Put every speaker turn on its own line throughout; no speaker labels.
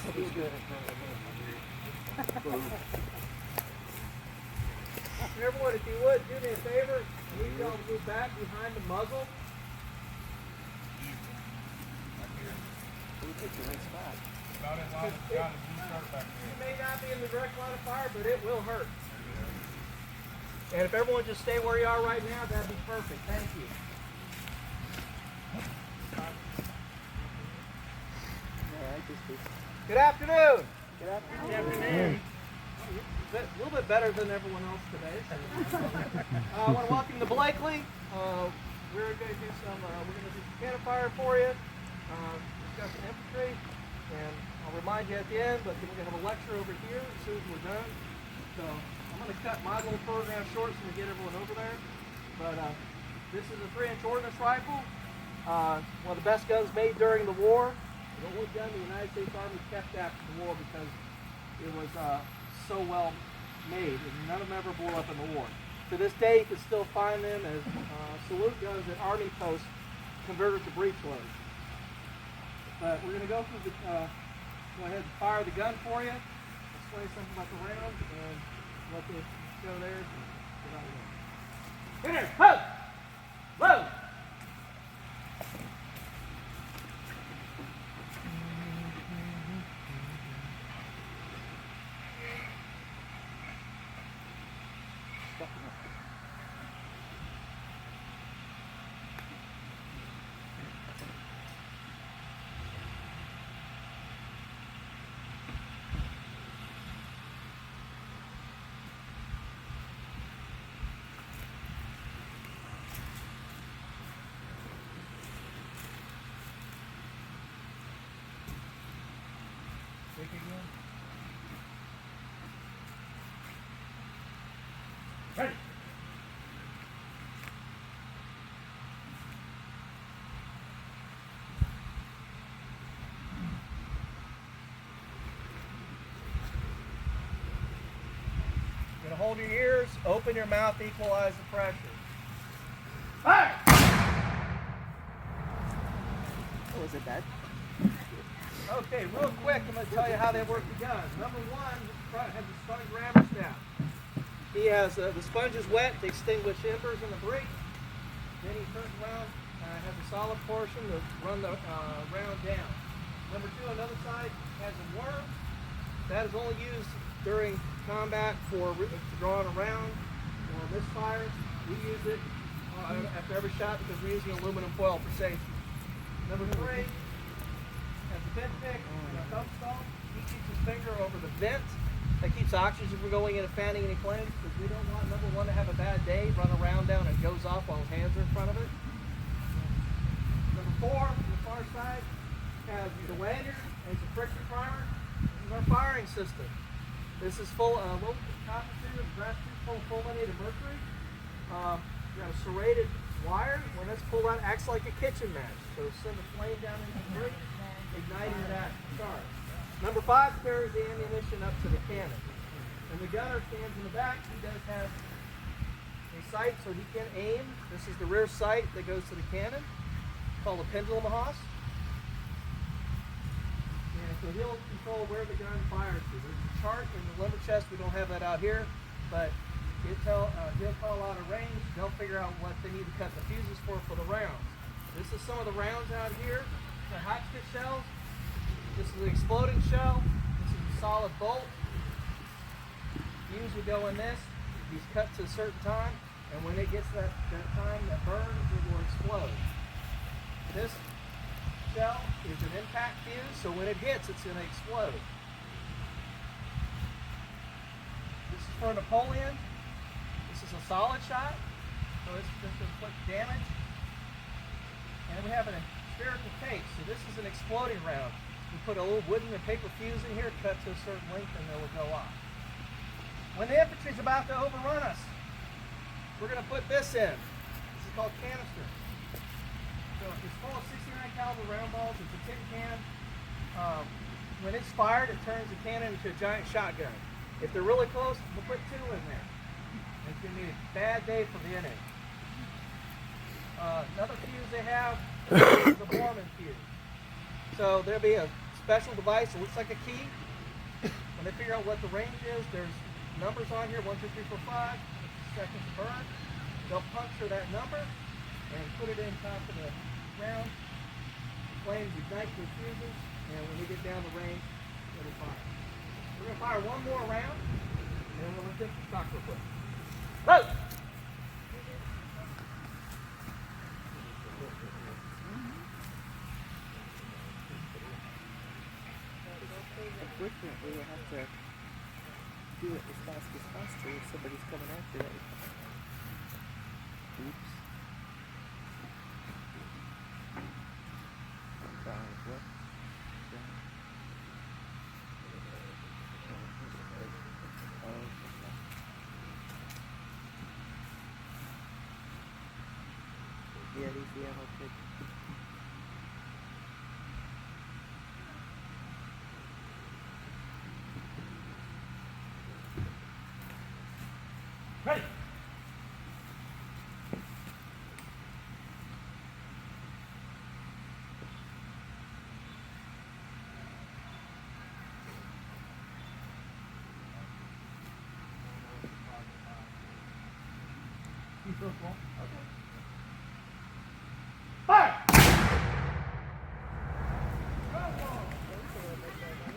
Everyone, if you would, do me a favor. I need y'all to move back behind the muzzle. You may not be in the direct line of fire, but it will hurt. And if everyone just stay where you are right now, that'd be perfect. Thank you. Good afternoon. Good afternoon. A little bit better than everyone else today. I want to welcome you to Blakeley. We're going to do some cannon fire for you. Discuss some infantry, and I'll remind you at the end. But then we're going to have a lecture over here as soon as we're done. So I'm going to cut my little program short so we get everyone over there. But this is a 3-inch ordnance rifle. One of the best guns made during the war. The only gun the United States Army kept after the war because it was so well made, and none of them ever blew up in the war. To this day, you can still find them as salute guns at Army posts converted to breech loads. But we're going to go through the, go ahead and fire the gun for you, explain something about the round, and let this go there. Get out of there. Here, ho! Load! Ready. You're going to hold your ears, open your mouth, equalize the pressure. Fire!
Oh, is it dead?
Okay, real quick, I'm going to tell you how they work the guns. Number one, has the sponge rammer stab. He has the sponge is wet to extinguish embers in the breech. Then he turns around and has a solid portion to run the round down. Number two, on the other side, has a worm. That is only used during combat for drawing a round or misfire. We use it after every shot because we're using aluminum foil for safety. Number three, has a vent pick and a thumb stall. He keeps his finger over the vent. That keeps oxygen from going into fanning any flames because we don't want number one to have a bad day, run around down and it goes off while his hands are in front of it. Number four, on the far side, has the lanyard and some friction primer. This is our firing system. This is full of low copper tube, brass tube, full money to mercury. We got a serrated wire. When it's pulled out, it acts like a kitchen match. So send a flame down into the breech, igniting that charge. Number five carries the ammunition up to the cannon. And the gunner stands in the back. He does have a sight so he can aim. This is the rear sight that goes to the cannon. It's called a pendulum hoss. And so he'll control where the gun fires to. There's a chart in the lumber chest. We don't have that out here, but he'll call out a range. They'll figure out what they need to cut the fuses for the rounds. This is some of the rounds out here. They're hotchkiss shells. This is an exploding shell. This is a solid bolt. Fuse will go in this. He's cut to a certain time, and when it gets that time that burns, it will explode. This shell is an impact fuse, so when it hits, it's going to explode. This is for Napoleon. This is a solid shot, so it's just going to inflict damage. And we have a spherical case, so this is an exploding round. We put a little wooden and paper fuse in here, cut to a certain length, and it will go off. When the infantry is about to overrun us, we're going to put this in. This is called canister. So it's full of 69 caliber round balls. It's a tin can. When it's fired, it turns the cannon into a giant shotgun. If they're really close, we'll put two in there. It's going to be a bad day for the enemy. Another fuse they have is a Mormon fuse. So there'll be a special device. It looks like a key. When they figure out what the range is, there's numbers on here, 1, 2, 3, 4, 5, seconds to burn. They'll puncture that number and put it in top of the round. Flames ignite the fuses, and when we get down the range, it'll fire. We're going to fire one more round, and then we'll take the stock real quick. Go!
Unfortunately, we'll have to do it as fast as possible if somebody's coming after it. Oops. What? Yeah, these the ammo kit.
Ready! You feel cool? Okay. Fire!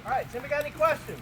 All right, Timmy, got any questions?